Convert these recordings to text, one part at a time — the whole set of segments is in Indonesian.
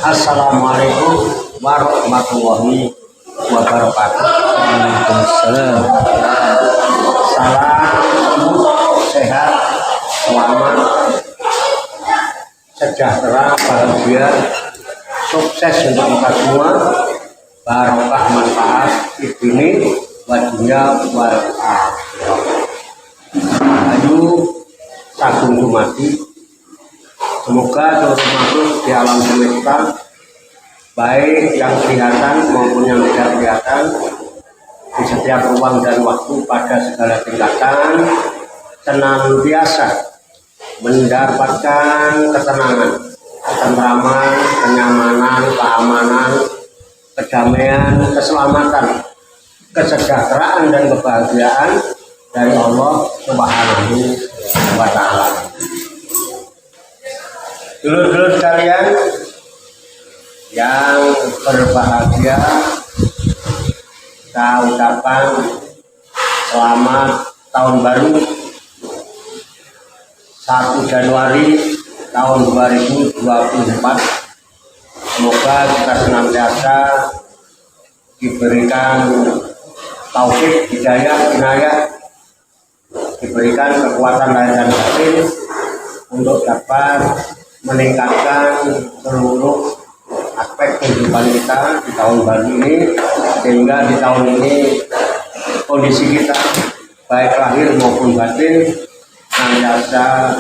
Assalamualaikum warahmatullahi wabarakatuh. Waalaikumsalam. Salam sehat, selamat, sejahtera, bahagia, sukses untuk kita semua, barokah manfaat di dunia wa dunya wal akhirah. Ayu sagung dumadi. Semoga seluruh makhluk di alam semesta, baik yang kelihatan maupun yang tidak kelihatan, di setiap ruang dan waktu pada segala tingkatan, senantiasa mendapatkan ketenangan, ketentraman, kenyamanan, keamanan, kedamaian, keselamatan, kesejahteraan dan kebahagiaan dari Allah Subhanahu wa Ta'ala. Dulur-dulur sekalian yang berbahagia, saya ucapkan selamat tahun baru 1 Januari tahun 2024. Semoga kita senantiasa diberikan taufik, hidayah, inayah, diberikan kekuatan lahir dan batin untuk dapat meningkatkan seluruh aspek kehidupan kita di tahun baru ini, sehingga di tahun ini kondisi kita baik lahir maupun batin senantiasa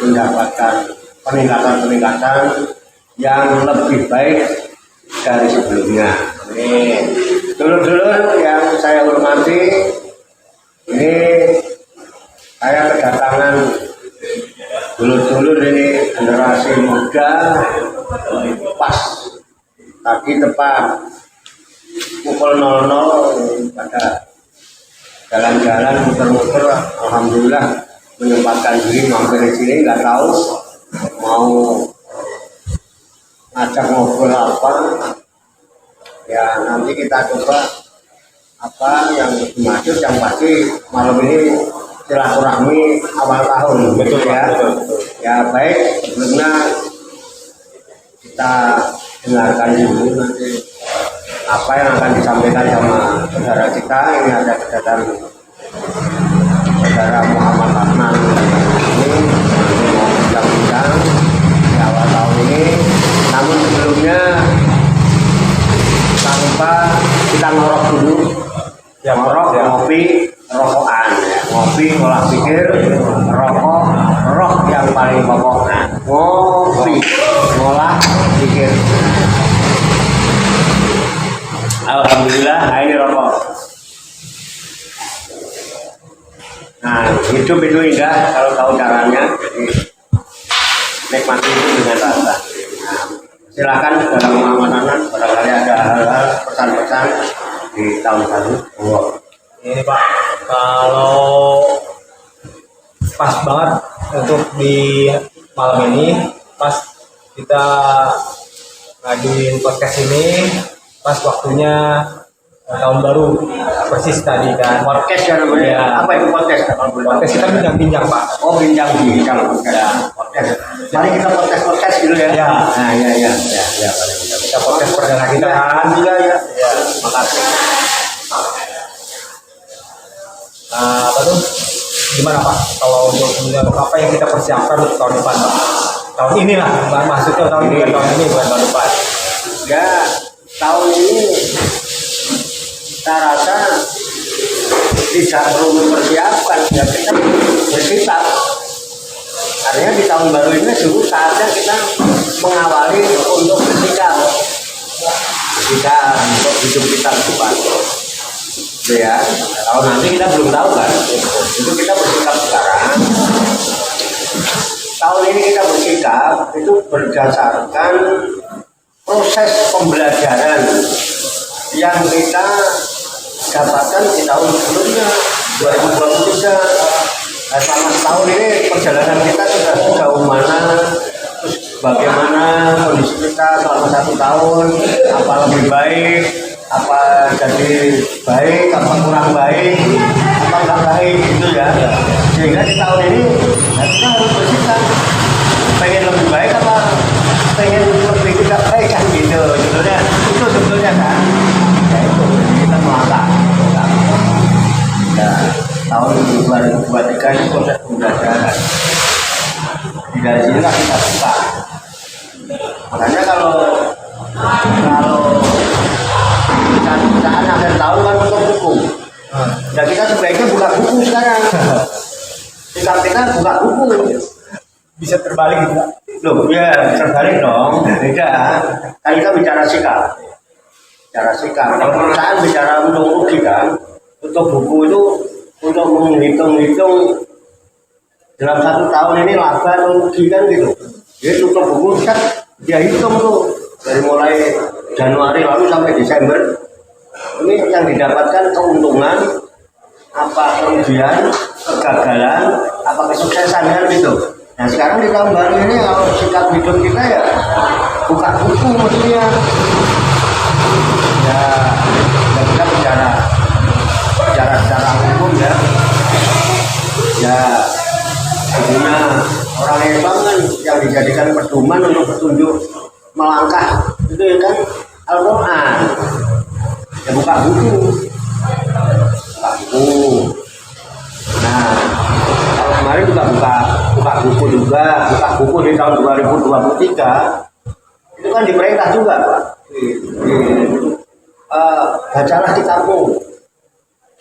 mendapatkan peningkatan-peningkatan yang lebih baik dari sebelumnya. Amin. Dulur-dulur yang saya hormati, ini saya kedatangan dulur-dulur ini generasi muda, pas tadi tepat pukul 00 pada jalan-jalan muter-muter, alhamdulillah menyempatkan diri mampir di sini. Nggak tahu mau ngajak ngobrol apa ya, nanti kita coba apa yang dimaksud. Yang pasti malam ini silaturahmi awal tahun, betul ya. Betul. Ya baik, sebelumnya kita dengarkan dulu nanti apa yang akan disampaikan sama saudara kita. Ini ada kedatangan saudara Muhammad Rahman ini mau bincang-bincang di awal tahun ini. Namun sebelumnya tanpa kita ngorok dulu, ya ngorok, ya ngopi, rokokan, ya. Ngopi, olah pikir, rokok, roh yang paling pokok. Ngopi, ngolah pikir. Alhamdulillah, nah ini rokok. Nah, hidup itu indah kalau tahu caranya. Jadi nikmati itu dengan rasa. Nah, silakan dalam pengamanan barangkali ada hal-hal pesan-pesan di tahun baru. Ini Pak, kalau pas banget untuk di malam ini, pas kita ngajuin podcast ini, pas waktunya tahun baru, persis tadi kan. Podcast ya namanya. Ya. Apa itu podcast? Podcast kita bincang-bincang Pak. Oh, bincang-bincang podcast. Mari kita podcast dulu ya. Ya. Nah, ya. Kita podcast perdana kita kan. Ya. Makasih. Apa tuh? Gimana Pak? Kalau untuk apa yang kita persiapkan untuk tahun depan Pak? Tahun ini lah, maksudnya tahun ini, tahun ini bukan tahun depan. Ya, tahun ini saya rasa tidak perlu mempersiapkan, ya kita bersikap. Artinya di tahun baru ini dulu saatnya kita mengawali untuk bersikap untuk hidup kita ke depan. Ya, kalau nanti kita belum tahu kan, itu kita bersikap sekarang. Tahun ini kita bersikap itu berdasarkan proses pembelajaran yang kita dapatkan di tahun sebelumnya 2023. Nah, selama setahun ini perjalanan kita sudah sejauh mana, terus bagaimana kondisi kita selama 1 tahun, apa lebih baik, apa jadi baik, apa kurang baik, apa enggak baik gitu ya. Sehingga di tahun ini ya kita harus bersikap pengen lebih baik apa pengen lebih tidak baik kan gitu sebetulnya, itu sebetulnya kan ya itu kita melangkah ya. Tahun 2023 ini proses pembelajaran, dari sinilah kita buka. Makanya kalau saat akhir tahun kan untuk buku, dan kita sebaiknya buka buku sekarang. Sikap kita buka buku. Bisa terbalik gitu Pak. Loh, ya terbalik dong. Beda. Kan kita bicara sikap. Bicara sikap. Kalau perusahaan bicara untung rugi kan, untuk buku itu untuk menghitung-hitung dalam 1 tahun ini laba atau rugi kan gitu. Jadi tutup buku kan dia hitung tuh dari mulai Januari lalu sampai Desember. Ini yang didapatkan keuntungan, apa kerugian, kegagalan, apa kesuksesan kan gitu. Nah sekarang di tahun baru ini kalau sikap hidup kita ya buka buku maksudnya ya kita bicara secara umum ya sebenarnya orang Islam kan yang dijadikan pedoman untuk petunjuk melangkah itu ya kan Al-Quran ya buka buku. Nah kalau kemarin juga buka buku di tahun 2023 itu kan diperintah juga Pak. Bacalah kitabmu,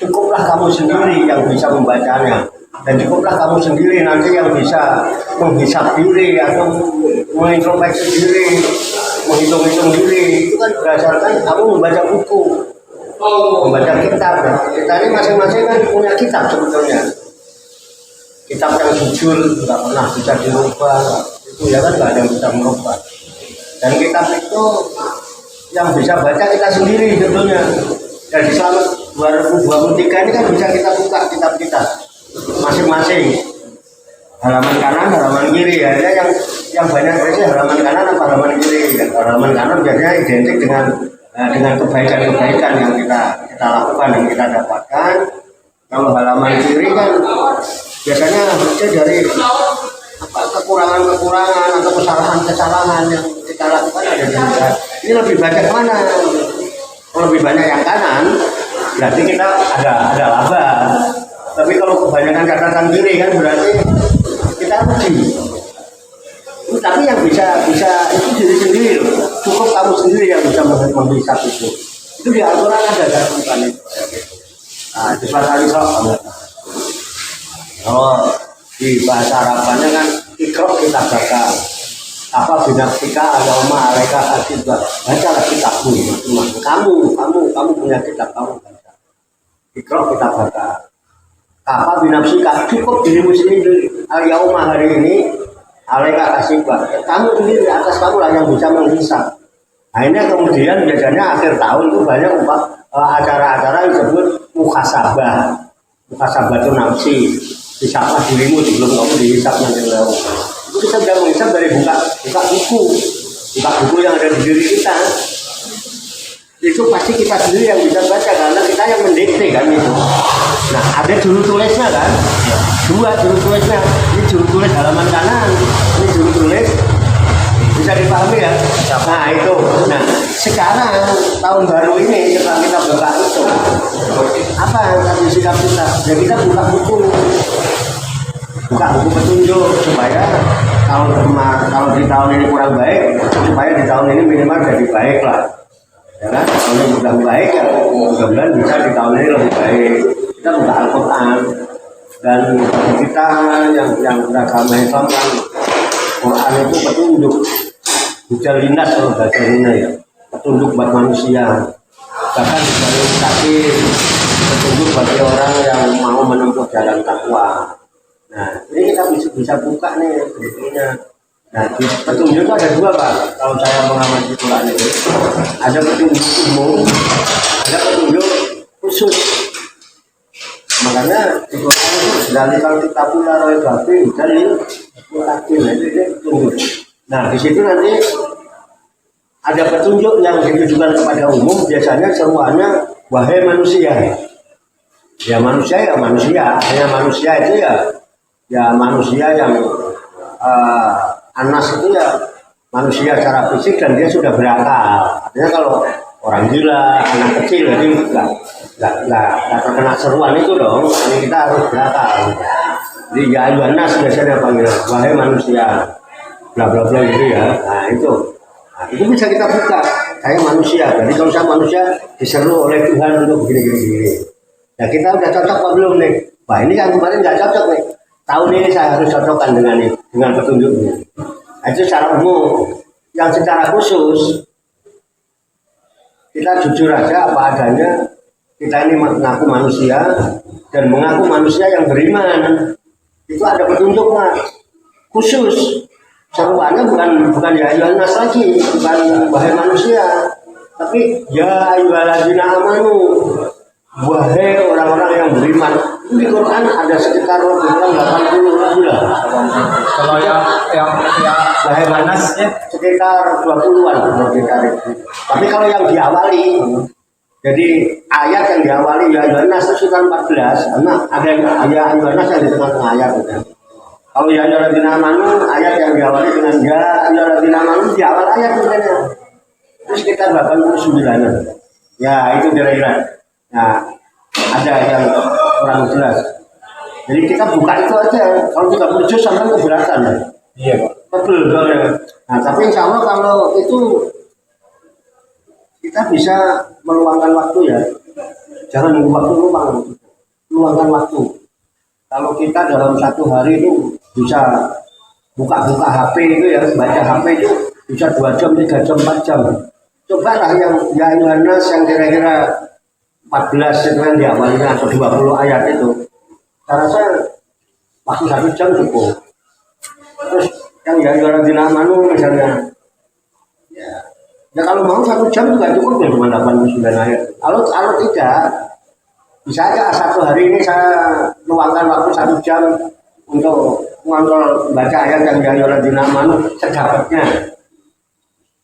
cukuplah kamu sendiri yang bisa membacanya, dan cukuplah kamu sendiri nanti yang bisa menghisap diri atau mengintrospeksi diri, menghitung-hitung diri. Itu kan berdasarkan kamu membaca buku, membaca kitab. Kita ini masing-masing kan punya kitab sebetulnya. Kitab yang jujur nggak pernah bisa dirubah, itu ya kan nggak ada yang bisa merubah. Dan kitab itu yang bisa baca kita sendiri sebetulnya. Jadi selama 2023 ini kan bisa kita buka kitab kita masing-masing, halaman kanan, halaman kiri ya. Yang banyak versi halaman kanan apa halaman kiri ya. Halaman kanan biasanya identik dengan kebaikan-kebaikan yang kita lakukan, yang kita dapatkan. Kalau halaman kiri kan biasanya harusnya dari kekurangan-kekurangan atau kesalahan-kesalahan yang kita lakukan ada di sana. Ini lebih banyak mana? Kalau lebih banyak yang kanan, berarti kita ada laba. Tapi kalau kebanyakan catatan kiri kan berarti kita rugi. Tapi yang bisa itu diri sendiri loh. Cukup kamu sendiri yang bisa menghisap itu. Itu di Al-Quran ada kan bukan itu. Nah, di surat Al-Isra. Kalau di bahasa Arabnya kan ikro kita baca apa binafsika ayauma alaika hasibah, bacalah kitabmu kamu punya kitab, kamu baca ikro kita baca apa binafsika, cukup dirimu sendiri ayauma hari ini alaika hasibah, kamu sendiri atas kamu lah yang bisa menghisap. Nah ini kemudian biasanya akhir tahun itu banyak acara-acara yang disebut muhasabah itu nafsi, hisaplah dirimu sebelum kamu dihisap nanti lalu. Itu kita sudah menghisap dari buka buku yang ada di diri kita. Itu pasti kita sendiri yang bisa baca karena kita yang mendikte kan itu. Nah ada juru tulisnya kan, dua juru tulisnya. Ini juru tulis halaman kanan, ini juru tulis bisa dipahami ya. Nah itu. Nah sekarang tahun baru ini setelah kita buka itu apa yang sikap kita? Ya kita buka buku petunjuk supaya kalau di tahun ini kurang baik, supaya di tahun ini minimal jadi baik lah. Ya kan? Kalau ini sudah baik ya mudah-mudahan bisa di tahun ini lebih baik. Kita buka Al-Quran dan kita yang beragama Islam kan Quran itu petunjuk. Hujal lindas kalau bahasa Indonesia ya, petunjuk buat manusia. Bahkan dikasih petunjuk bagi orang yang mau menempuh jalan takwa. Nah, ini kita bisa buka nih sebetulnya. Nah, di petunjuk itu ada dua Pak. Kalau saya mengamati Quran itu, ada petunjuk umum, ada petunjuk khusus. dari kalau kita punya roy babi dari mutakin itu tunggu. Nah di situ nanti ada petunjuk yang ditujukan kepada umum, biasanya semuanya wahai manusia. Ya manusia ya manusia, hanya manusia itu ya manusia yang anas itu ya manusia secara fisik dan dia sudah berakal. Artinya kalau orang gila, anak kecil jadi nggak terkena seruan itu dong. Jadi kita harus berakal. Jadi ya anas biasanya panggil wahai manusia, bla bla bla gitu ya. Nah itu bisa kita buka. Saya manusia. Jadi kalau saya manusia diseru oleh Tuhan untuk begini. Ya kita udah cocok apa belum nih? Wah ini yang kemarin nggak cocok nih. Tahun ini saya harus cocokkan dengan petunjuknya. Nah, itu secara umum. Yang secara khusus kita jujur aja apa adanya. Kita ini mengaku manusia dan mengaku manusia yang beriman. Itu ada petunjuknya khusus. Seruannya bukan ya ayyuhannas lagi, bukan wahai manusia, tapi ya ayyuhalladzina amanu, wahai orang-orang yang beriman. Di Quran ada sekitar 80 lah. Kalau yang wahai manas sekitar 20-an Tapi kalau yang diawali, jadi ayat yang diawali ya ayyuhannas itu sekitar 14. Karena ada ya ayyuhannas yang di tengah-tengah ayat gitu. Kalau ya ayyuhalladzina amanu ayat yang diawali dengan ya ayyuhalladzina amanu di awal ayat sebenarnya. Itu sekitar 89-an. Ya itu kira-kira. Nah, ada yang kurang jelas. Jadi kita buka itu aja. Kalau 30 juz sampai keberatan ya. iya Pak. Betul ya. Nah, tapi insya Allah kalau itu kita bisa meluangkan waktu ya. Jangan nunggu waktu luangkan waktu. Kalau kita dalam satu hari itu bisa buka-buka HP itu ya, baca HP itu bisa 2 jam, 3 jam, 4 jam. Cobalah yang ya ayyuhannas yang kira-kira 14 itu yang diawalnya atau 20 ayat itu. Saya rasa waktu 1 jam cukup. Terus yang ya ayyuhalladzina amanu misalnya. Ya kalau mau 1 jam juga cukup ya cuma 89 ayat. Kalau tidak bisa aja satu hari ini saya luangkan waktu 1 jam untuk mengontrol baca ayat yang ya ayyuhalladzina amanu sedapatnya.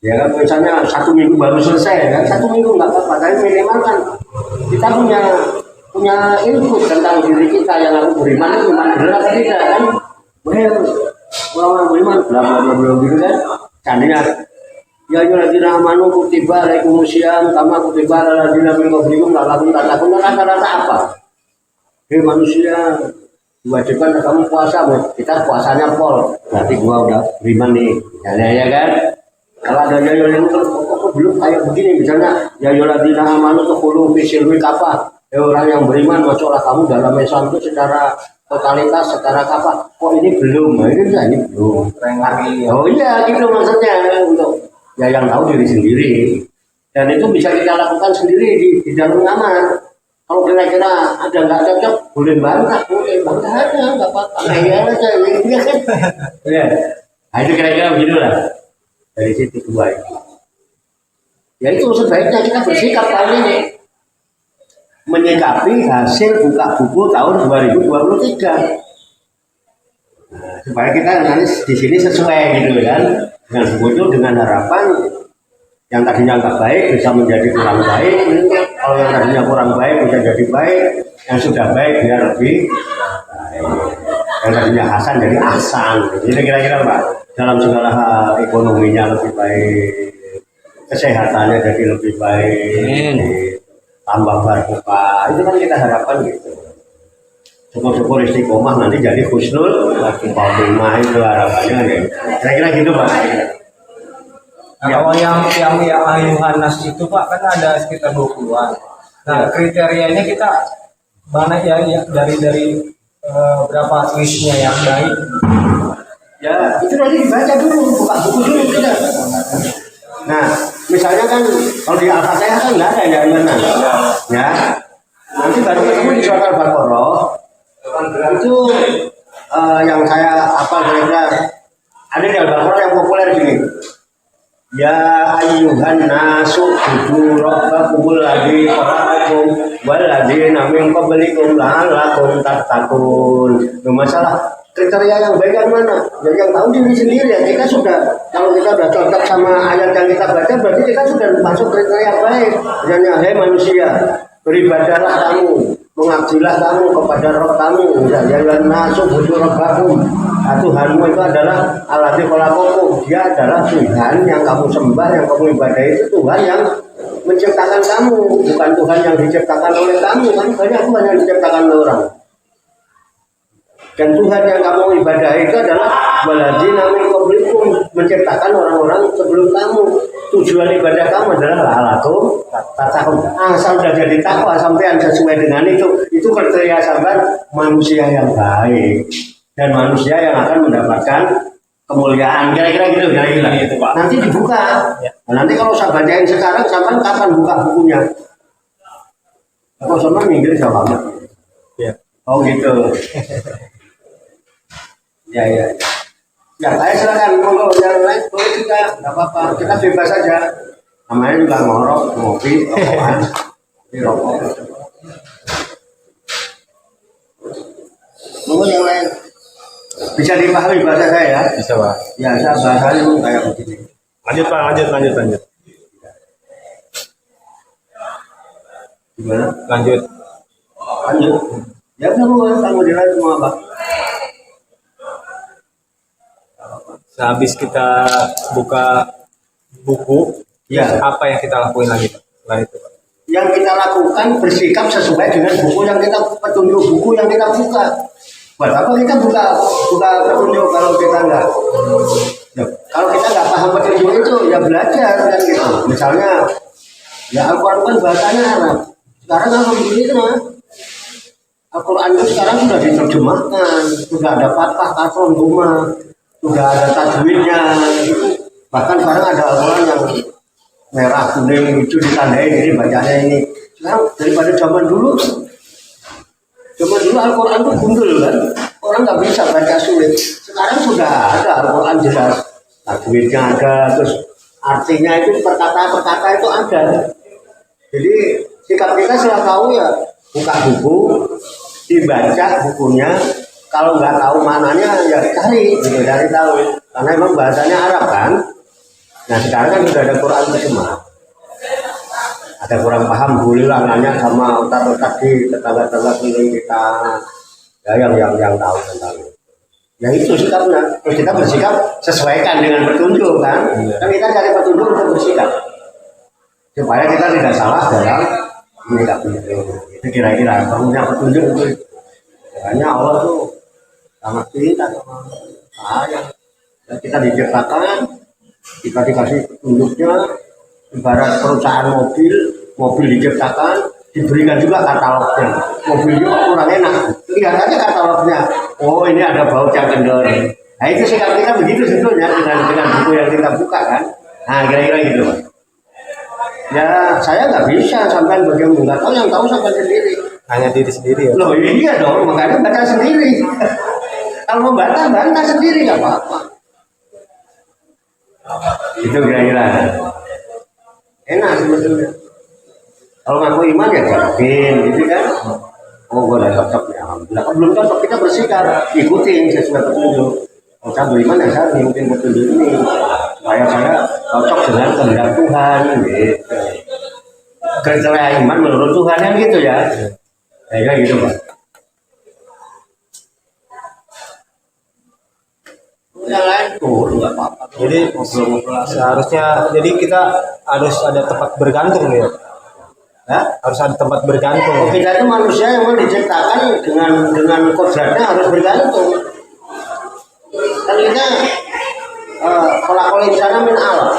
Ya kan misalnya 1 minggu baru selesai kan, 1 minggu nggak apa-apa, tapi minimal kan kita punya input tentang diri kita yang aku beriman itu iman benar atau tidak kan? Well, orang beriman bla bla bla bla gitu kan? Seandainya ya ayyuhalladzina amanu kutiba alaikumusiyam kama kutiba alal ladzina min qablikum la'allakum tattaqun. Rata-rata apa? Hei manusia, diwajibkan kamu puasa, kita puasanya pol, berarti gua udah beriman nih, ya kan? Kalau ada yang kok belum kayak begini, misalnya ya ayyuhalladzina amanu tukhulu fi silmi kafa, orang yang beriman masuklah kamu dalam Islam itu secara totalitas, secara kafa. Kok ini belum? Nah, ini belum. Oh iya, gitu maksudnya untuk ya yang tahu diri sendiri. Dan itu bisa kita lakukan sendiri di dalam kamar. Kalau kira-kira ada nggak cocok, boleh bantah aja, nggak apa-apa. Ya aja, ya kan. Ya, nah, itu kira-kira begitu lah. Dari situ dua itu. Ya itu sebaiknya kita bersikap kali ini menyikapi hasil buka buku tahun 2023. Nah, supaya kita nanti di sini sesuai gitu kan dengan buku itu, dengan harapan yang tadinya nggak baik bisa menjadi kurang baik. Kalau yang tadinya kurang baik bisa jadi baik, yang sudah baik biar lebih baik. Yang tadinya hasan jadi ahsan. Jadi kira-kira Pak, dalam segala hal ekonominya lebih baik, kesehatannya jadi lebih baik, tambah barokah. Itu kan kita harapkan gitu. Syukur-syukur istiqomah nanti jadi husnul khotimah, itu harapannya ya. Kira-kira gitu Pak. Nah, kalau yang ayyuhannas itu Pak kan ada sekitar 20-an. Nah, kriterianya kita mana ya dari berapa listnya yang baik? Ya, itu nanti dibaca dulu, buka buku dulu kita. Nah, misalnya kan kalau di Al-Fatihah kan nggak ada ya ayyuhannas. Ya. Nanti baru ketemu di surat Al-Baqarah. Itu yang saya apa kira-kira ada di Al-Baqarah yang populer gini. Ya ayyuhan nasu budu rabbakumul ladzi khalaqakum wal ladzina min qablikum la'allakum tattaqun. Masalah kriteria yang baik yang mana? Jadi yang tahu diri sendiri ya. Kita sudah, kalau kita sudah cocok sama ayat yang kita baca, berarti kita sudah masuk kriteria baik. Misalnya, hei manusia, beribadahlah kamu, mengabdilah kamu kepada Rabb kamu. Ya nasu budu rabbakum. Tuhanmu itu adalah alladzi khalaqakum. Dia adalah Tuhan yang kamu sembah, yang kamu ibadah itu Tuhan yang menciptakan kamu, bukan Tuhan yang diciptakan oleh kamu. Kan banyak Tuhan yang diciptakan oleh orang. Dan Tuhan yang kamu ibadah itu adalah waladzina min qablikum, menciptakan orang-orang sebelum kamu. Tujuan ibadah kamu adalah la'allakum tattaqun. Asal sudah jadi takwa sampean sesuai dengan itu kriteria sampean manusia yang baik. Dan manusia yang akan mendapatkan kemuliaan, kira-kira gitu, Gitu, Pak. Nanti dibuka. Ya. Nah, nanti kalau saya bacain sekarang, sampai kapan buka bukunya? Kalau sama minggir sama. Ya. Oh gitu. Ya. Ya, saya silakan monggo yang lain boleh juga, nggak apa-apa. Kita bebas saja. Namanya juga ngorok, ngopi, rokokan, rokok. Monggo yang lain. Bisa dipahami bahasa saya ya? Bisa, Pak. Ya, saya bahasanya kayak begini. Lanjut, Pak. Lanjut. Gimana? Lanjut. Ya, kamu dilihat semua apa? Sehabis kita buka buku, Ya. apa yang kita lakuin lagi, Pak? Setelah itu, Pak. Yang kita lakukan bersikap sesuai dengan buku yang kita petunjuk buku yang kita buka. Buat apa kita buka petunjuk kalau kita enggak? Ya, kalau kita nggak paham petunjuk itu ya belajar kan gitu. Misalnya ya Al-Quran kan bahasanya Arab. Sekarang alhamdulillah Al-Quran itu sekarang sudah diterjemahkan, sudah ada fathah, kasroh, doma, sudah ada tajwidnya. Bahkan sekarang ada Al-Quran yang merah, kuning, hijau ditandai ini bacanya ini. Sekarang daripada zaman dulu Al-Quran itu gundul kan, orang nggak bisa baca sulit. Sekarang sudah ada Al-Quran jelas, tajwidnya ada, terus artinya itu perkata-perkata itu ada. Jadi sikap kita setelah tahu ya buka buku, dibaca bukunya. Kalau nggak tahu mananya ya cari tahu. Karena emang bahasanya Arab kan. Nah sekarang kan sudah ada Quran semua. Ada kurang paham, bolehlah nanya sama ustaz-ustaz di tetangga-tetangga keliling kita, ya yang tahu tentang itu. Ya itu sikapnya. Terus kita bersikap sesuaikan dengan petunjuk kan. Kan kita cari petunjuk untuk bersikap supaya kita tidak salah dalam menyikapi itu. Kira-kira punya petunjuk itu. Makanya Allah tuh sangat cinta sama saya. Dan kita diciptakan, kita dikasih petunjuknya. Ibarat perusahaan mobil diciptakan, diberikan juga katalognya. Mobilnya kurang enak, lihat aja katalognya. Oh ini ada baut yang kendor. Nah itu sikap kita begitu sebetulnya dengan buku yang kita buka kan. Nah kira-kira gitu Pak. Ya saya nggak bisa sampai bagaimana, nggak tahu, yang tahu sampai sendiri. Hanya diri sendiri ya. Loh iya dong, makanya baca sendiri. Kalau mau bantah sendiri nggak apa-apa. Itu kira-kira. Enak sebetulnya. Kalau ngaku iman ya yakin, gitu kan? Oh, gue udah cocok ya. Alhamdulillah. Kalau belum cocok kita bersikap, ikutin sesuai petunjuk. Kalau saya beriman ya saya ngikutin petunjuk ini supaya saya cocok dengan kehendak Tuhan. Gitu. Kriteria iman menurut Tuhan kan gitu ya. Kayak gitu Pak. Yang lain tuh nggak apa-apa. Jadi seharusnya, jadi kita harus ada tempat bergantung ya. Harus ada tempat bergantung. Kita itu manusia yang diciptakan dengan kodratnya harus bergantung. Kan kita kalau di sana min Allah.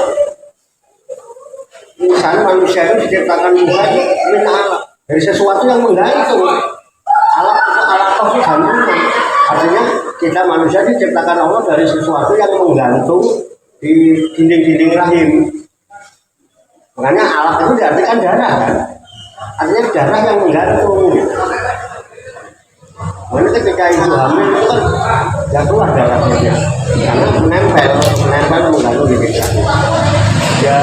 Insan manusia itu diciptakan Tuhan min Allah, dari sesuatu yang menggantung. Allah itu gantungan. Artinya kita manusia diciptakan Allah dari sesuatu yang menggantung di dinding-dinding rahim. Makanya alat itu diartikan darah kan. Artinya darah yang menggantung. Makanya ketika ibu hamil itu kan ya keluar darahnya, karena menempel menggantung di dinding rahim. Ya,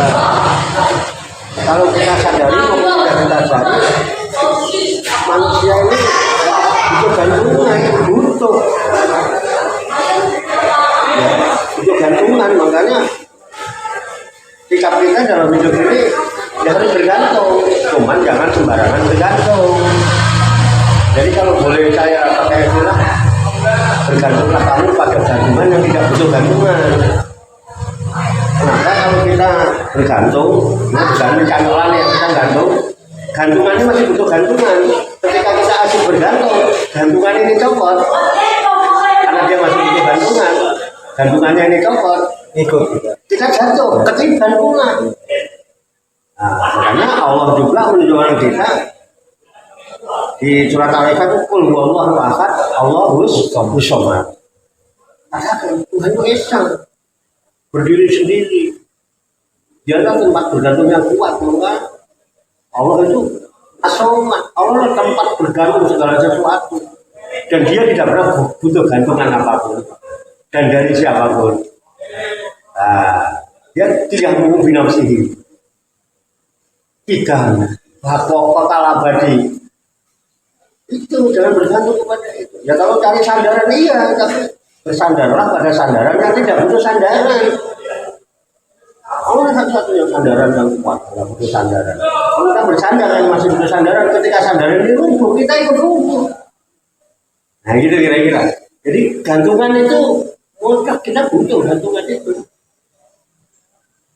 kalau kita sadari maupun tidak kita sadari, manusia ini butuh gantungan, butuh ya, butuh gantungan. Makanya sikap kita dalam hidup ini ya harus bergantung, cuman jangan sembarangan bergantung. Jadi kalau boleh saya pakai istilah, bergantunglah kamu pada gantungan yang tidak butuh gantungan. Kenapa kalau kita bergantung, jangan cangkelan yang kita gantung, gantungannya masih butuh gantungan. Ketika kita asik bergantung, gantungan ini copot, karena dia masih butuh gantungan, gantungannya ini copot, ikut kita jatuh, kecil gantungan. Nah, makanya Allah juga menunjukkan kita di surat Al-Ikhlas itu qul huwallahu ahad, Allahus samad. Katakan Tuhan itu esa, berdiri sendiri. Dia adalah tempat bergantung yang kuat, maka Allah itu as-samad. Allah adalah tempat bergantung segala sesuatu, dan dia tidak pernah butuh gantungan apapun dan dari siapapun. Nah, dia tidak mau binafsihi. Ikan, kota abadi itu jangan bergantung kepada itu. Ya kalau cari sandaran iya, tapi bersandarlah pada sandaran yang tidak butuh sandaran. Allah satu-satunya sandaran yang kuat, tidak butuh sandaran. Kalau kita bersandar yang masih butuh sandaran, ketika sandaran ini runtuh, kita ikut runtuh. Nah gitu kira-kira. Jadi gantungan itu mutlak kita butuh gantungan itu.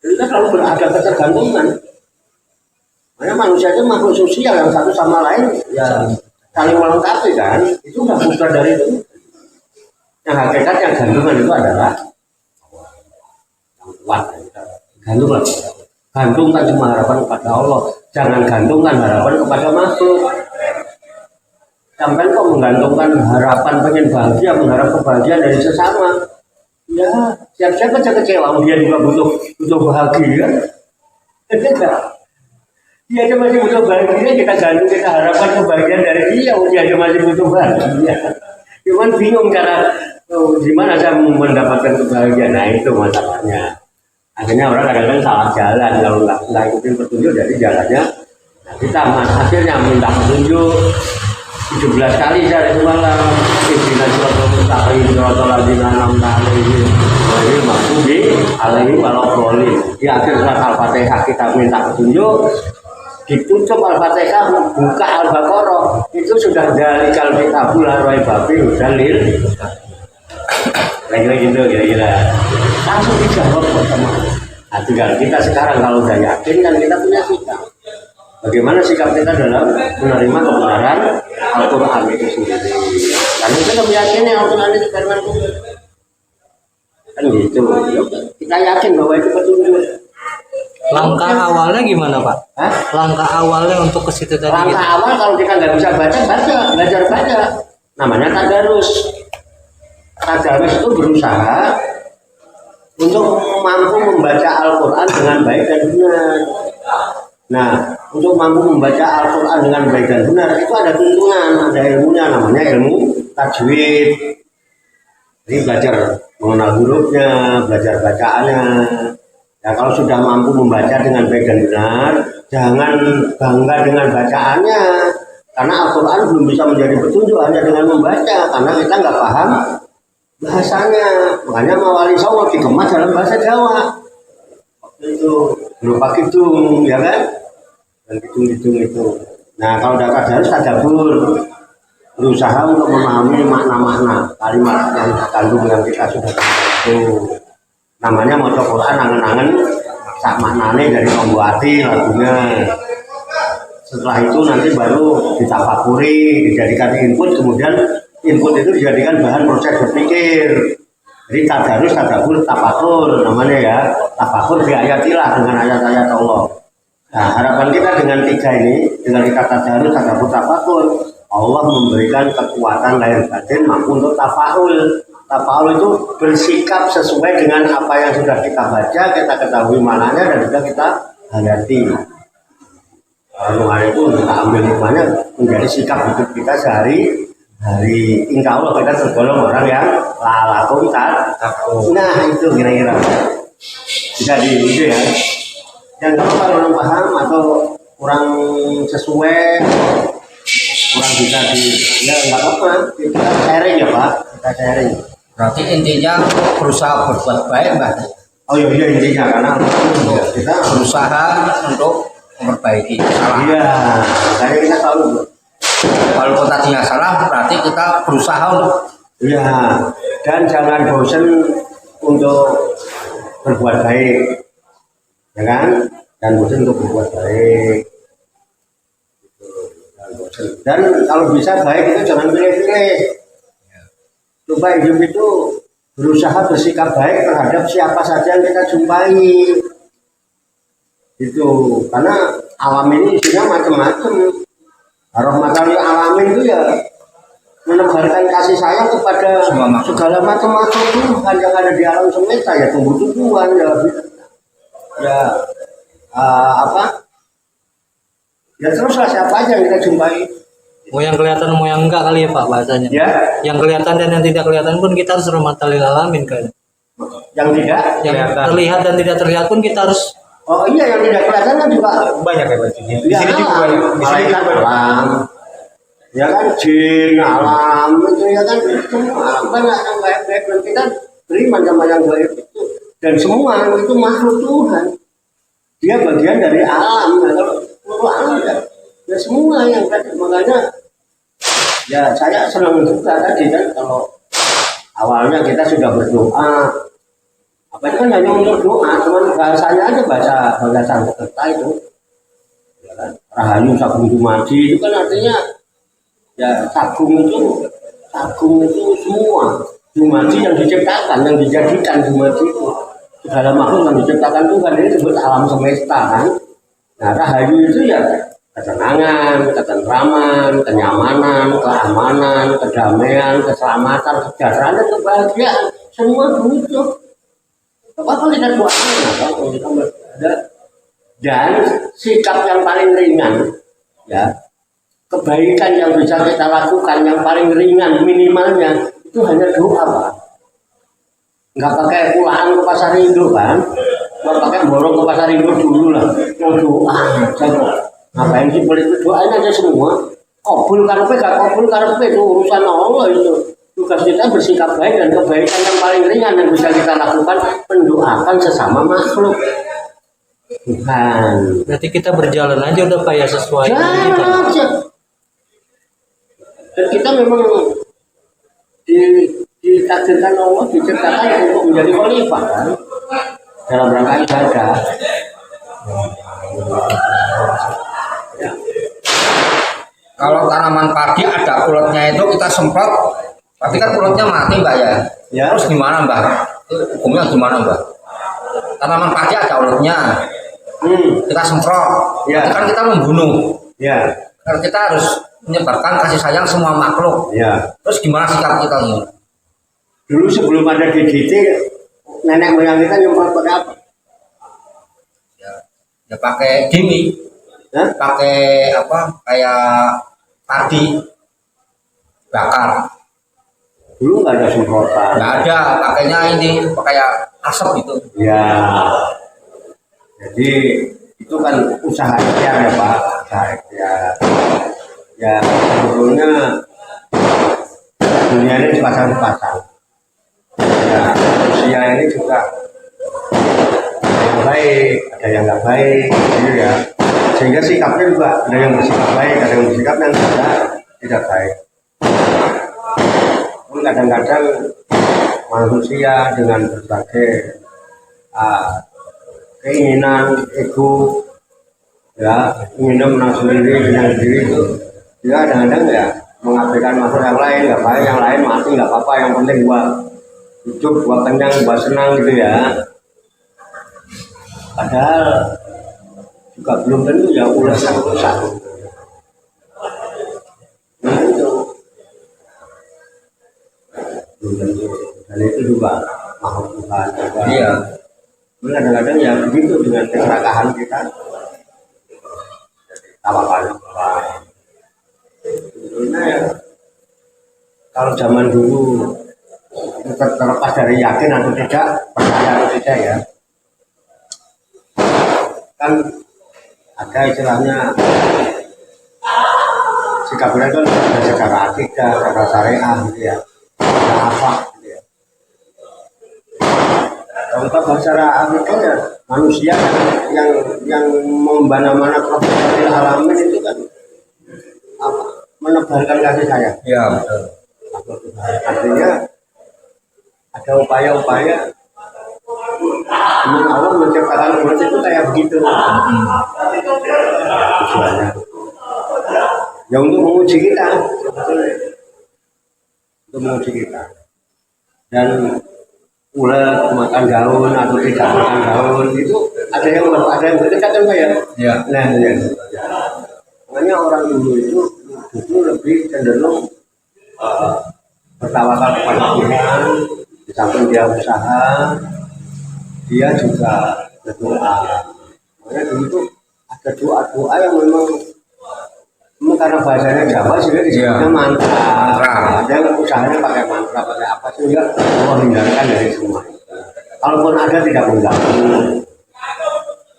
Kita selalu berada ketergantungan. Makanya manusia itu makhluk sosial yang satu sama lain ya saling melengkapi kan. Itu nggak bukan dari itu. Yang hakikat yang gantungan itu adalah yang kuat. Gantunglah. Gantungkan cuma harapan kepada Allah. Jangan gantungkan harapan kepada makhluk. Sampai kok menggantungkan harapan pengen bahagia, mengharap kebahagiaan dari sesama. Ya, siap-siap aja kecewa. Dia juga butuh bahagia. Dia aja masih butuh bahagia, kita gantung, kita harapkan kebahagiaan dari dia. Dia aja masih butuh bahagia. Cuman bingung cara gimana saya mendapatkan kebahagiaan. Nah itu masalahnya. Akhirnya orang kadang-kadang salah jalan kalau nggak ikutin petunjuk dari jalannya. Nah, kita akhirnya minta petunjuk 17 kali saya semalam. Ibina suatu mustaqim suatu ladina namna alaihi wa mahfubi alaihi walaqoli. Di akhir surat Al-Fatihah kita minta petunjuk. Ditutup Al-Fatihah, buka Al-Baqarah, itu sudah dari kalbitabul arwai babi dalil. Kira-kira gitu, kira-kira langsung dijawab sama. Nah, tinggal kita sekarang kalau udah yakin kan kita punya sikap. Bagaimana sikap kita dalam menerima kebenaran Al-Quran itu sendiri? Karena kita meyakini Al-Quran itu firman Tuhan. Kan gitu. Kita yakin bahwa itu petunjuk. Langkah awalnya gimana Pak? Hah? Langkah awalnya untuk ke situ tadi. Langkah gitu. awal kalau kita nggak bisa baca, belajar baca. Namanya tadarus. Tadarus itu berusaha untuk mampu membaca Al-Quran dengan baik dan benar. Nah, untuk mampu membaca Al-Quran dengan baik dan benar itu ada tuntunan, ada ilmunya, namanya ilmu tajwid. Jadi belajar mengenal hurufnya, belajar bacaannya. Ya kalau sudah mampu membaca dengan baik dan benar, jangan bangga dengan bacaannya. Karena Al-Quran belum bisa menjadi petunjuk hanya dengan membaca, karena kita nggak paham bahasanya. Makanya Mawali Songo dikemas dalam bahasa Jawa. Waktu itu berupa kidung, ya kan? Dan kidung-kidung itu. Nah kalau dapat harus tadabbur, berusaha untuk memahami makna-makna kalimat yang terkandung yang kita sudah tahu itu. Namanya maca Quran angen-angen sak maknane dari pembuati lagunya. Setelah itu nanti baru ditafakuri, dijadikan input, kemudian input itu dijadikan bahan proses berpikir. Jadi tadarus, tadabbur, tafakur namanya ya. Tafakur diayatilah dengan ayat-ayat Allah. Nah, harapan kita dengan tiga ini, dengan kita tadarus, tadabbur, tafakur, Allah memberikan kekuatan lahir batin mampu untuk tafaul. Tafaul itu bersikap sesuai dengan apa yang sudah kita baca, kita ketahui mananya dan juga kita hayati. Renungan itu kita ambil hikmahnya menjadi sikap hidup kita sehari-hari. Insya Allah kita tergolong orang yang lalakum takut. Nah itu kira-kira bisa diuji ya. yang kalau kurang paham atau kurang sesuai, kurang bisa ya nggak apa-apa, kita sharing ya Pak, kita sharing. Berarti intinya berusaha berbuat baik, Mbak. Oh iya intinya karena kita Berusaha untuk memperbaiki kesalahan. iya, makanya kita selalu Walaupun tadinya salah, berarti kita berusaha untuk iya, dan jangan bosan untuk berbuat baik, ya kan? Dan bosan untuk berbuat baik. Dan kalau bisa baik itu jangan pilih-pilih. Coba hidup itu berusaha bersikap baik terhadap siapa saja yang kita jumpai. Itu karena alam ini isinya macam-macam. Rahmatan lil alamin itu ya menebarkan kasih sayang kepada segala macam-macam Tuhan yang ada di alam semesta, ya tumbuh-tumbuhan ya apa ya teruslah siapa aja yang kita jumpai. Mau yang kelihatan mau yang enggak kali ya Pak bahasanya. Ya, Yang kelihatan dan yang tidak kelihatan pun kita harus rahmatan lil alamin kan. yang tidak Yang Kelihatan. terlihat dan tidak terlihat pun kita harus. oh iya yang tidak kelihatan kan juga Banyak ya Pak. Di ya, sini juga banyak. Di sini juga banyak. alam, ya kan jin alam itu ya kan semua banyak yang baik-baik dan kita beriman sama yang baik itu, dan semua itu makhluk Tuhan, dia bagian dari alam. Nah, kalau seluruh alam ya semua yang tadi, makanya ya saya senang juga tadi kan kalau awalnya kita sudah berdoa, apa itu kan hanya untuk doa, cuman bahasanya aja bahasa Sanskerta itu, ya kan? Rahayu Sagung Dumadi itu kan artinya ya Sagung itu semua Dumadi yang diciptakan, yang dijadikan Dumadi itu segala makhluk yang diciptakan Tuhan, ini disebut alam semesta kan. Nah Rahayu itu ya ketenangan, ketentraman, kenyamanan, keamanan, kedamaian, keselamatan, kesejahteraan, dan kebahagiaan, semua begitu. Apa kita doakan dan sikap yang paling ringan, ya kebaikan yang bisa kita lakukan yang paling ringan minimalnya itu hanya doa Pak. Nggak pakai pulaan ke pasar Indo kan, nggak pakai borong ke pasar Indo dulu lah, yang doa aja kok. Ngapain sih politik, doain aja semua. Kabul karepe gak kabul karepe itu urusan Allah itu. Tugas kita bersikap baik, dan kebaikan yang paling ringan yang bisa kita lakukan mendoakan sesama makhluk. Tuhan. Berarti kita berjalan aja udah Pak ya sesuai Jalan kita. aja. Dan kita memang ditakdirkan Allah, diciptakan untuk menjadi khalifah kan, dalam rangka ibadah. kalau tanaman padi ada uletnya itu kita semprot, tapi kan uletnya mati Mbak ya. Ya. Terus gimana Mbak? Itu hukumnya gimana Mbak? Tanaman padi ada uletnya, kita semprot, Ya. itu kan kita membunuh. Ya, Karena kita harus menyebarkan kasih sayang semua makhluk. ya. Terus gimana sikap kita ini? Dulu sebelum ada DDT, nenek moyang kita nyemprot pakai apa? Ya pakai gini, Hah? pakai apa? Kayak padi bakar. Dulu nggak ada semprotan. Nggak ada, pakainya ini kayak asap gitu. Ya. Jadi itu kan usaha ikhtiar ya Pak, usaha ikhtiar. Ya sebetulnya dunia ini sepasang-sepasang. Ya, manusia ini juga ada yang baik, ada yang nggak baik, gitu ya. Sehingga sikapnya juga ada yang bersikap baik, ada yang bersikap yang tidak baik. Pun kadang-kadang manusia dengan berbagai keinginan, ego, ya ingin menang sendiri, menang sendiri itu, dia kadang-kadang ya mengabaikan makhluk yang lain, nggak baik, yang lain mati nggak apa-apa, yang penting gua hidup, gua kenyang, gua senang gitu ya. Padahal juga belum tentu ya urusan. Nah itu belum tentu, dan itu juga makhluk Tuhan juga. Iya. Kadang-kadang ya begitu dengan keserakahan kita. Tawakal. Sebetulnya ya, kalau zaman dulu terlepas dari yakin atau tidak, percaya atau tidak ya, kan ada istilahnya sikapnya kan ada secara akidah, secara syariah gitu ya, ada apa gitu ya. Kalau secara akidah ya manusia yang membana-mana profesional alamin itu kan apa, menebarkan kasih sayang. Ya, betul. Artinya ada upaya-upaya Allah menciptakan umat itu kayak begitu. Tujuannya ya untuk menguji kita, untuk menguji kita. Dan ular makan daun atau tidak makan daun itu ada yang berbeda kan Pak ya? Ya. Nah, ya. Makanya orang dulu itu justru lebih cenderung bertawakal kepada Tuhan. Di samping dia usaha, dia juga berdoa. Makanya dulu itu ada doa-doa yang memang karena bahasanya Jawa sehingga disebutnya mantra. Ada yang usahanya pakai mantra, pakai apa sehingga menghindarkan dari semua. Kalaupun ada tidak mengganggu.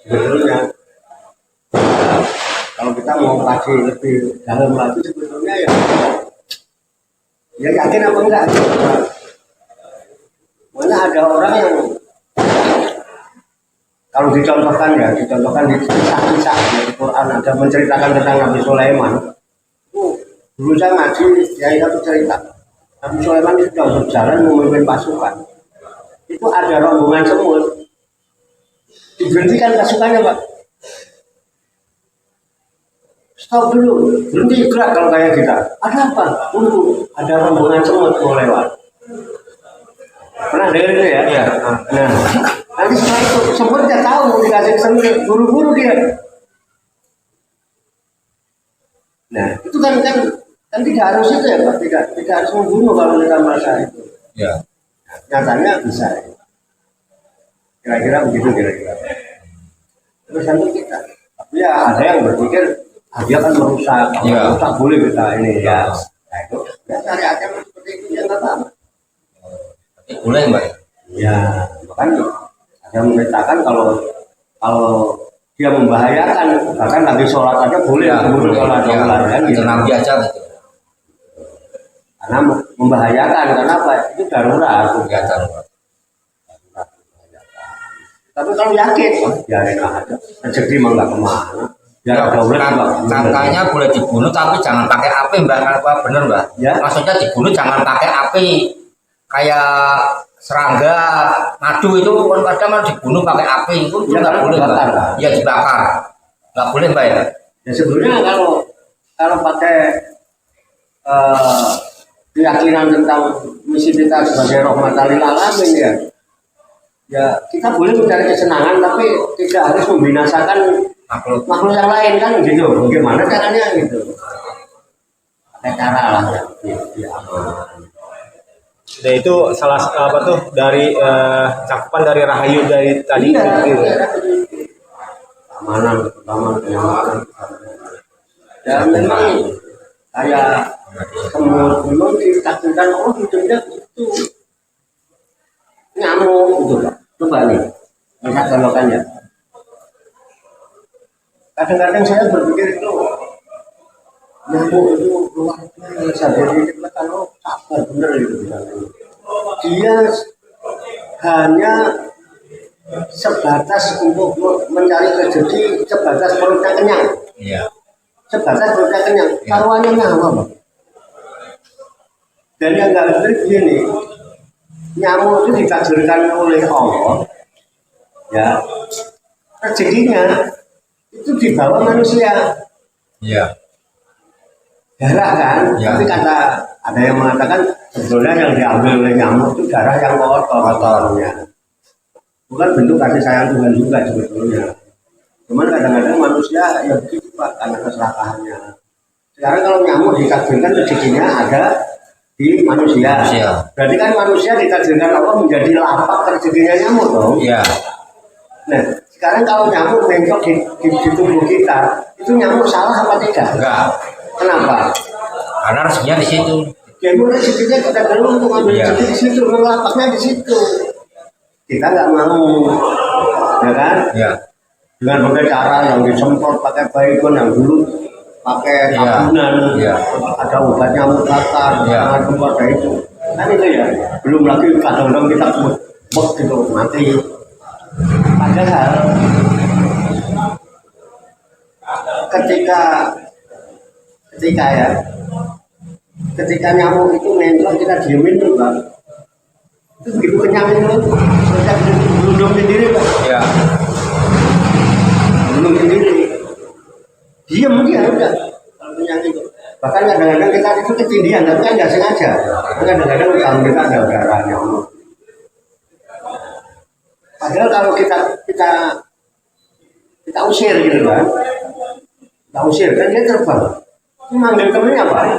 Sebetulnya kalau kita mau kasih lebih dalam lagi sebetulnya ya yakin apa enggak? Mana ada orang yang kalau dicontohkan di kisah-kisah di Quran ada menceritakan tentang Nabi Sulaiman. Dulu saya ngaji, ya satu cerita. Nabi Sulaiman itu sudah berjalan memimpin pasukan. Itu ada rombongan semut. Diberhentikan pasukannya Pak. Stop dulu, berhenti gerak kalau kayak kita. Ada apa? Tunggu, ada rombongan semut mau lewat. Pernah dengar itu ya? Ya. Nah, nanti setelah itu semutnya tahu mau dikasih semut, buru-buru dia. Nah, itu kan tidak harus itu ya Pak, tidak harus membunuh kalau kita merasa itu. Ya. Nyatanya bisa. Kira-kira begitu kira-kira. Terus nanti kita, tapi ya ada yang berpikir dia kan merusak, Ya. merusak boleh kita ini ya. Nah itu, ya cari aja seperti itu ya nggak apa-apa. Boleh Mbak? Ya, makanya ada memberitakan kalau dia membahayakan, bahkan lagi sholat aja boleh, boleh kalau ada ular kan. Itu Nabi aja gitu. Karena membahayakan, karena apa? Itu darurat. Ya, darurat. Tapi kalau yakin, ya enak aja. Rezeki mah nggak kemana. Ya Katanya boleh dibunuh tapi jangan pakai api Mbak, apa bener Mbak? Ya. Maksudnya dibunuh jangan pakai api kayak serangga, madu itu kan kadang dibunuh pakai api itu Ya, nggak boleh Mbak. dibakar. Ya dibakar, nggak boleh Mbak ya. Ya sebenarnya kalau pakai keyakinan tentang misi kita sebagai rahmatan lil alamin ya kita boleh mencari kesenangan tapi tidak harus membinasakan makhluk yang lain kan gitu. Bagaimana caranya gitu? Pakai cara lah ya. Dan itu salah apa tuh dari cakupan dari Rahayu dari tadi Iya, gitu. keamanan. Dan memang kayak semut memang ditakdirkan Allah hidupnya itu nyamuk gitu Pak. Coba nih, lihat contohnya. Kadang-kadang saya berpikir itu nyamuk itu luar biasa. Jadi kita kalau sabar bener itu dia hanya sebatas untuk mencari rezeki, sebatas perutnya kenyang. Iya. Sebatas perutnya kenyang, taruhannya nyawa Pak. Dan yang nggak benar begini, nyamuk itu ditakdirkan oleh Allah, ya rezekinya itu dibawa manusia. Iya. Darah kan, Ya. tapi kata ada yang mengatakan sebetulnya yang diambil oleh nyamuk itu darah yang kotornya. Bukan bentuk kasih sayang Tuhan juga sebetulnya. Cuman kadang-kadang manusia ya begitu Pak karena keserakahannya. Sekarang kalau nyamuk ditakdirkan rezekinya ada di manusia. Berarti kan manusia ditakdirkan Allah menjadi lapak rezekinya nyamuk dong. Iya. Nah, sekarang kalau nyamuk bengkok di tubuh kita, itu nyamuk salah apa tidak? Enggak. Kenapa? Karena rezekinya di situ. Ya mulai rezekinya kita perlu untuk ambil Iya. rezeki di situ, melapaknya di situ. Kita nggak mau, ya kan? Iya. dengan berbagai cara yang disemprot pakai baygon yang dulu pakai Iya. tabunan, Iya. ada obat nyamuk bakar, Iya. macam ada itu. Kan itu ya, belum lagi kadang-kadang kita bek gitu mati. Padahal ketika nyamuk itu nempel kita diemin tuh Pak. Itu begitu kenyang itu kita belum sendiri Pak. Iya. Belum sendiri. Diam dia udah kalau kenyang itu. Bahkan kadang-kadang kita itu ketindihan tapi kan nggak sengaja. Kadang-kadang kalau kita ada darah nyamuk. Padahal kalau kita usir gitu kan, kita usir kan dia terbang. Manggil temennya apa?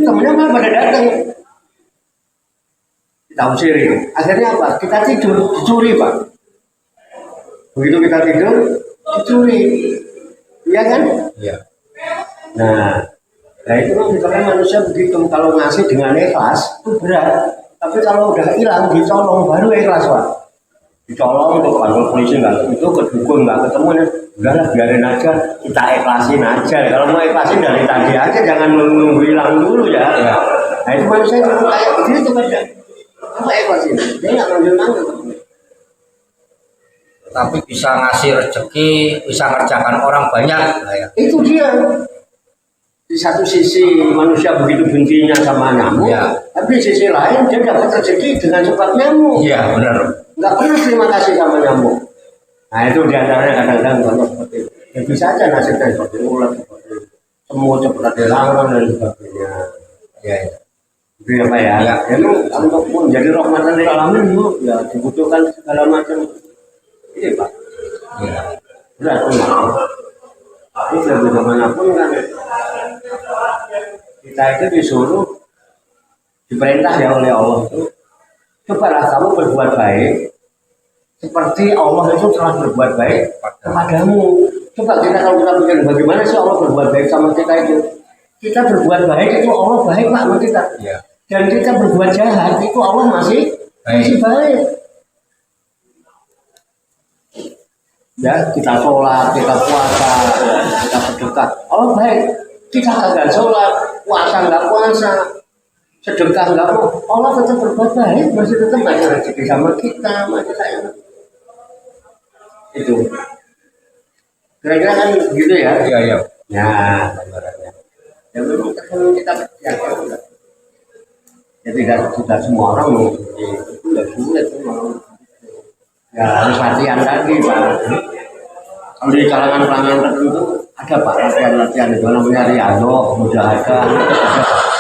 Temennya malah pada datang. Kita usir itu. Akhirnya apa? Kita tidur, dicuri Pak. Begitu kita tidur, dicuri. Iya kan? Iya. Nah itu kan misalnya manusia begitu. Kalau ngasih dengan ikhlas itu berat. Tapi kalau udah hilang, dicolong baru ikhlas Pak. Dicolong untuk kantor polisi nggak itu kedukun nggak ketemu ya udahlah biarin aja kita ikhlasin aja kalau mau ikhlasin dari tadi aja jangan nunggu hilang dulu ya. Nah itu manusia itu kayak begitu kan ya apa ikhlasin dia nggak manggil Tapi bisa ngasih rezeki, bisa ngerjakan orang banyak. Nah, ya. itu dia di satu sisi manusia begitu bencinya sama nyamuk Ya. tapi di sisi lain dia dapat rezeki dengan sebab nyamuk. Iya benar. Nggak pernah terima kasih sama nyamuk. Nah itu diantaranya kadang-kadang contoh seperti itu. Ya bisa aja nasibnya seperti ulat, seperti semut, seperti lalang dan sebagainya. Iya. Ya. Itu ya Pak ya. Ya. Itu untuk menjadi rahmatan lil alamin itu ya dibutuhkan segala macam. Ini Pak. Iya. Berat memang. Tapi bagaimanapun kan kita itu disuruh diperintah ya oleh Allah itu cobalah kamu berbuat baik seperti Allah itu telah berbuat baik kepadamu. Coba kalau kita pikir bagaimana sih Allah berbuat baik sama kita itu. Kita berbuat baik itu Allah baik Pak sama kita. Iya. Dan kita berbuat jahat itu Allah masih baik. Ya kita sholat, kita puasa, kita sedekah. Allah baik. Kita kagak sholat, puasa nggak puasa, sedekah nggak mau, Allah tetap berbuat baik, masih tetap banyak rezeki sama kita, masih sayang. Itu. Kira-kira kan gitu ya? Iya. Iya. Ya, gambarannya. Ya memang tergantung kita kerja. Ya tidak semua orang mau itu ya sulit memang. Ya harus latihan tadi Pak. Kalau di kalangan tertentu ada Pak latihan itu namanya Riyadhah, Mujahadah,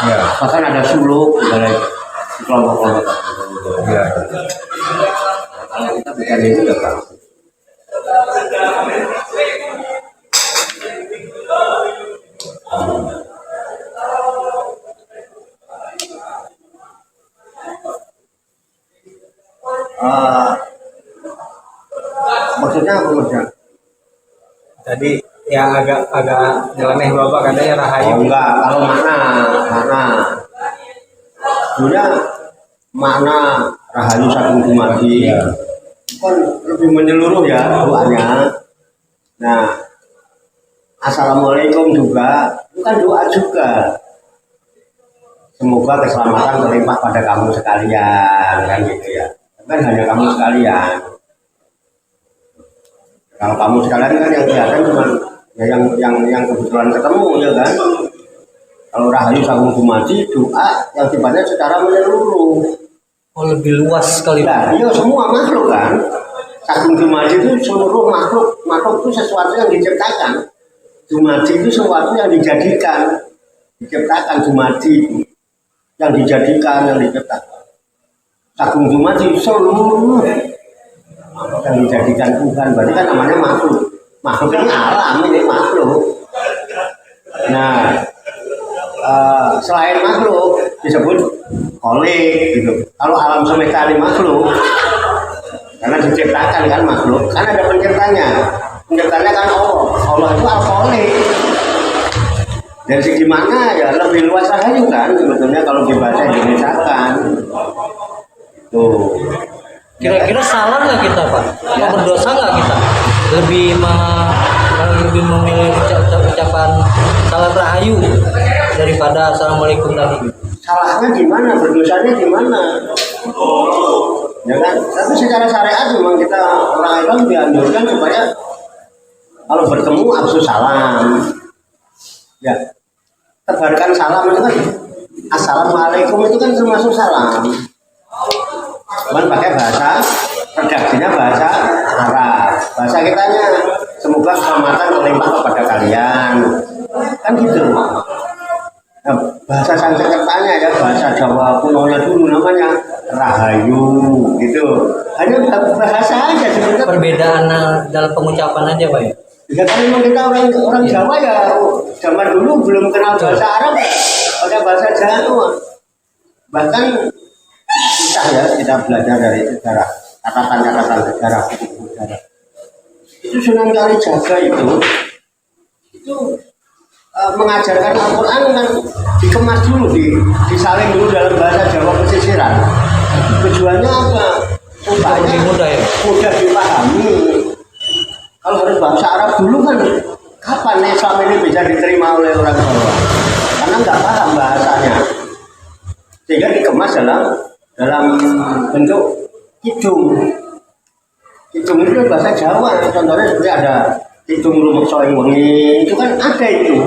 Iya. bahkan ada suluk dari kelompok-kelompok tertentu. Iya. Kalau kita bukan itu ya Pak. Maksudnya apa maksudnya? Tadi yang agak nyeleneh Bapak katanya rahayu. Oh enggak, kalau makna sebenarnya makna rahayu satu dumadi kan lebih menyeluruh ya doanya. Nah, assalamualaikum juga itu kan doa juga. Semoga keselamatan terlimpah pada kamu sekalian kan gitu ya. Kan hanya kamu sekalian. Kalau kamu sekalian kan yang kelihatan cuma ya yang kebetulan ketemu ya kan. Kalau rahayu sagung dumadi doa yang sifatnya secara menyeluruh. Oh lebih luas sekali Pak. Nah, iya semua makhluk kan. Sagung dumadi itu seluruh makhluk itu sesuatu yang diciptakan. Dumadi itu sesuatu yang dijadikan, diciptakan dumadi itu yang dijadikan, yang diciptakan. Sagung dumadi seluruh yang dijadikan Tuhan, berarti kan namanya makhluk. Makhluk ini alam, ini makhluk. Nah, selain makhluk disebut kholik gitu. Kalau alam semesta ini makhluk, karena diciptakan kan makhluk, kan ada penciptanya. Penciptanya kan Allah. Allah itu al-kholik. Dari segi mana ya lebih luas rahayu kan sebetulnya kalau dibaca Indonesia kan. Tuh. Kira-kira salah nggak kita Pak? Mau berdosa nggak kita? lebih lebih memilih ucapan salam rahayu daripada assalamualaikum tadi. Salahnya di mana, berdosanya di mana? Ya kan? Tapi secara syariat memang kita orang Islam dianjurkan supaya kalau bertemu afsus salam. Ya. Tebarkan salam itu kan assalamualaikum itu kan termasuk salam. Cuman pakai bahasa redaksinya bahasa Arab. Bahasa kitanya semoga keselamatan melimpah kepada kalian. Kan gitu. Nah, bahasa Sanskertanya ya bahasa Jawa kunonya dulu namanya rahayu gitu. Hanya bahasa aja sebenarnya. Perbedaan dalam pengucapan aja, Pak ya. Ya kan memang kita orang Jawa ya zaman dulu belum kenal bahasa Arab, ada bahasa Jawa. Bahkan susah ya kita belajar dari sejarah, catatan sejarah. Itu Sunan Kalijaga itu mengajarkan Al-Quran kan dikemas dulu, disalin dulu dalam bahasa Jawa pesisiran. Tujuannya apa? Supaya mudah dipahami. Kalau harus bahasa Arab dulu kan kapan Islam ini bisa diterima oleh orang Jawa? Karena nggak paham bahasanya, sehingga dikemas dalam bentuk kidung. Kidung itu bahasa Jawa. Contohnya seperti ada kidung rumuk soeng wengi, itu kan ada itu.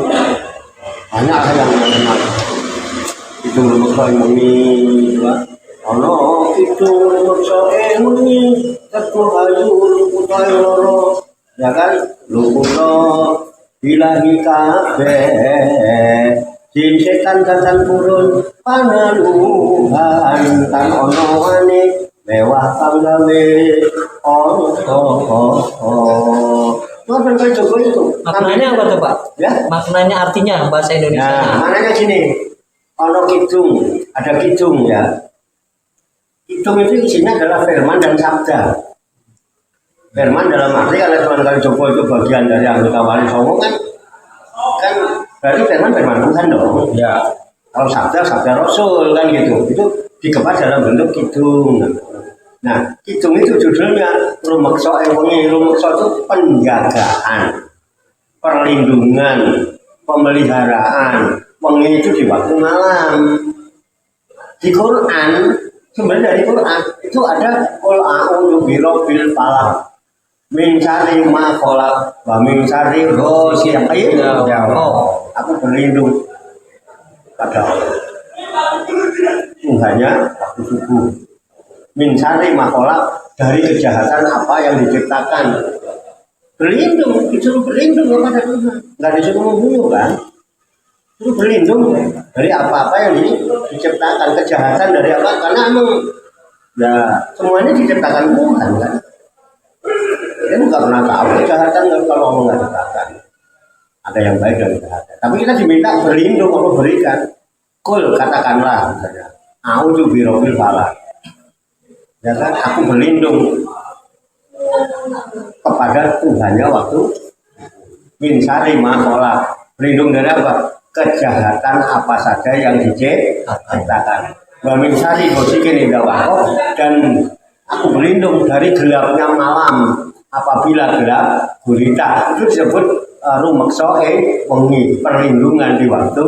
Banyak yang mengenal kidung rumuk soeng wengi, ono kidung rumuk soeng wengi, teguh hayu luputai loro. Ya kan, luputo bilahi kabeh jin setan setan purun panaluhan tan ono wane mewah kang gawe Tuhan kan Joko itu maknanya apa tuh, Pak? Ya, maknanya artinya bahasa Indonesia. Nah, maknanya gini, ono kidung, ada kidung ya. Kidung itu isinya adalah firman dan sabda. Firman dalam arti kalau Tuhan Kalijogo itu bagian dari anggota Wali Songo kan berarti firman Tuhan dong. Ya. Kalau sabda Rasul kan gitu. Itu dikemas dalam bentuk kidung. Nah, kidung itu judulnya rumekso wengi. Rumekso itu penjagaan, perlindungan, pemeliharaan. Wengi itu di waktu malam. Di Quran, sebenarnya dari Quran itu ada qul a'udzu birabbil falaq min syarri ma khalaq wa min syarri ghasiqin idza aku berlindung pada Allah Tuhannya waktu subuh, min syarri ma khalaq dari kejahatan apa yang diciptakan. Berlindung, disuruh berlindung kepada Tuhan, nggak disuruh membunuh kan, disuruh berlindung dari apa-apa yang diciptakan. Kejahatan dari apa, karena emang ya semuanya diciptakan Tuhan kan. Kita nggak pernah tahu kejahatan kalau Allah nggak ciptakan. Ada yang baik dan kejahatan. Tapi kita diminta berlindung, Allah berikan. Kul katakanlah misalnya, a'udzu birabbil falaq. Ya kan, aku berlindung kepada Tuhannya waktu min syarri ma khalaq. Berlindung dari apa? Kejahatan apa saja yang diciptakan. Wa min syarri ghasiqin idza waqab, dan aku berlindung dari gelapnya malam apabila gelap gulita. Itu disebut rumekso wengi, perlindungan di waktu.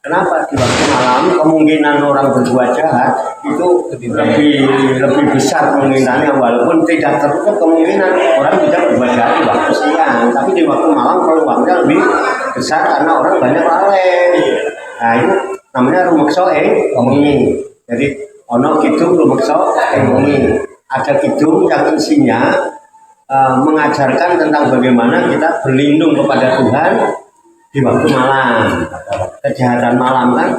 Kenapa di waktu malam kemungkinan orang berbuat jahat itu lebih besar kemungkinannya, walaupun tidak tertutup kemungkinan orang bisa berbuat jahat di waktu siang, tapi di waktu malam peluangnya lebih besar karena orang banyak lalai. Nah itu namanya rumekso wengi. Jadi ono kidung rumekso wengi. Ada kidung yang isinya mengajarkan tentang bagaimana kita berlindung kepada Tuhan di waktu malam. Kejahatan malam kan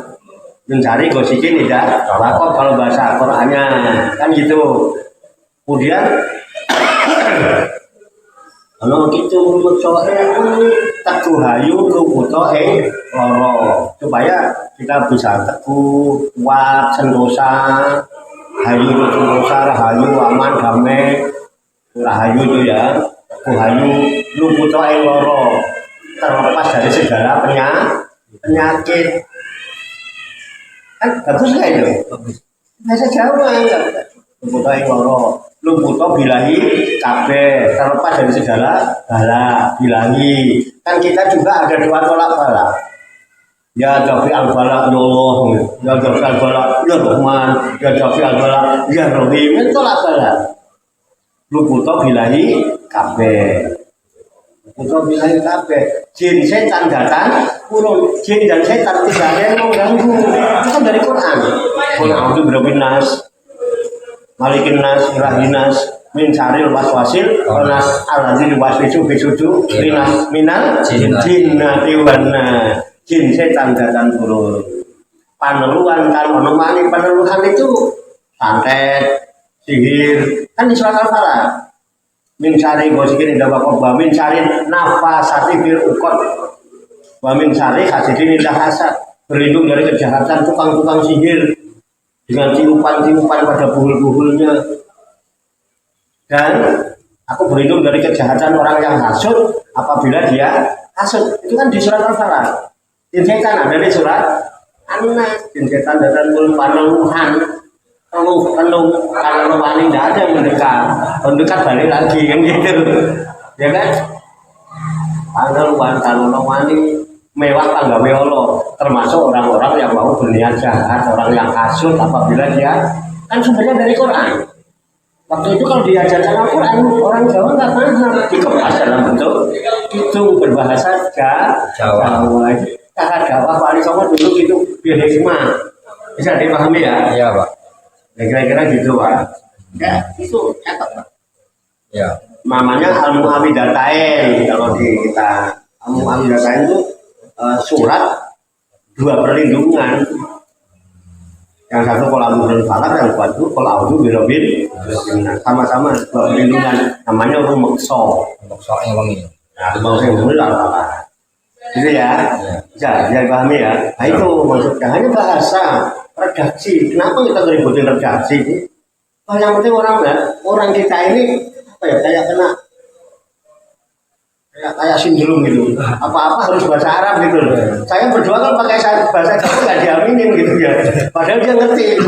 mencari gosikin tidak wakaf kalau bahasa Qurannya kan gitu. Kemudian kalau gitu teguh hayu luputo loro, supaya kita bisa teguh, kuat, sentosa, hayu sentosa, hayu aman, damai, hayu itu ya, teguh hayu luputo loro, terlepas dari segala penyakit. Kan bagus nggak itu? Bahasa Jawa enggak. Luputo loro, lumputo bilahi kabeh, terlepas dari segala bala, bilahi. Kan kita juga ada doa tolak bala. Ya Jafi al-Bala, ya Allah, ya Jafi al-Bala, ya Rahman, ya Jafi al-Bala, ya Rahim, itu tolak bala. Lumputo bilahi kabeh. Lumputo bilahi kabeh. Jin setan datang, kurung jin dan setan tidak ada yang mengganggu. Itu kan dari Quran. Quran itu berapa nas? Malikin nas, ilahin nas, min syaril waswasil, nas aladzin waswisu bisudu, minal jinnati wan nas. Jin setan datang turun. Paneluan kan menemani paneluan itu santet, sihir, kan di surat Al-Falaq. Min syari gosikin indah wakobah, min syari nafasati bil ukot, wa min syari hasidin indah hasad. Berlindung dari kejahatan tukang-tukang sihir dengan tiupan-tiupan pada buhul-buhulnya. Dan aku berlindung dari kejahatan orang yang hasud apabila dia hasud. Itu kan di surat Al-Falaq. Jin setan ada di surat An-Nas. Jin setan datang paneluhan, penuh kalau wani tidak ada yang mendekat balik lagi kan gitu, ya kan? Paneluhan kalau wani mewah tangga Allah, termasuk orang-orang yang mau berniat jahat, orang yang hasud apabila dia kan sumbernya dari Quran. Waktu itu kalau diajarkan Al-Quran, orang Jawa nggak paham, dikemas dalam bentuk itu berbahasa Jawa. Kakak dakwah Pak Ali Songo dulu gitu biar hikmah, bisa dipahami ya? Iya Pak. Ya, kira-kira gitu Pak. Ya itu catat Pak. Ya. Namanya Al-Mu'awwidhatain kalau di kita. Al-Mu'awwidhatain itu surat dua perlindungan. Yang satu kalau Al-Mu'awwidhatain Falaq, yang kedua kalau A'udzubirobil. Sama-sama dua perlindungan. Namanya Rumekso. Rumekso yang wangi. Nah, Rumekso yang wangi apa? Gitu ya, bisa dipahami ya. Nah itu maksudnya hanya bahasa redaksi. Kenapa kita ngeributin redaksi? Oh, yang penting orang kita ini apa ya kayak kena kayak sindrom gitu. Apa-apa harus bahasa Arab gitu. Saya berdoa kan pakai bahasa Jawa nggak diaminin gitu ya. Padahal dia ngerti.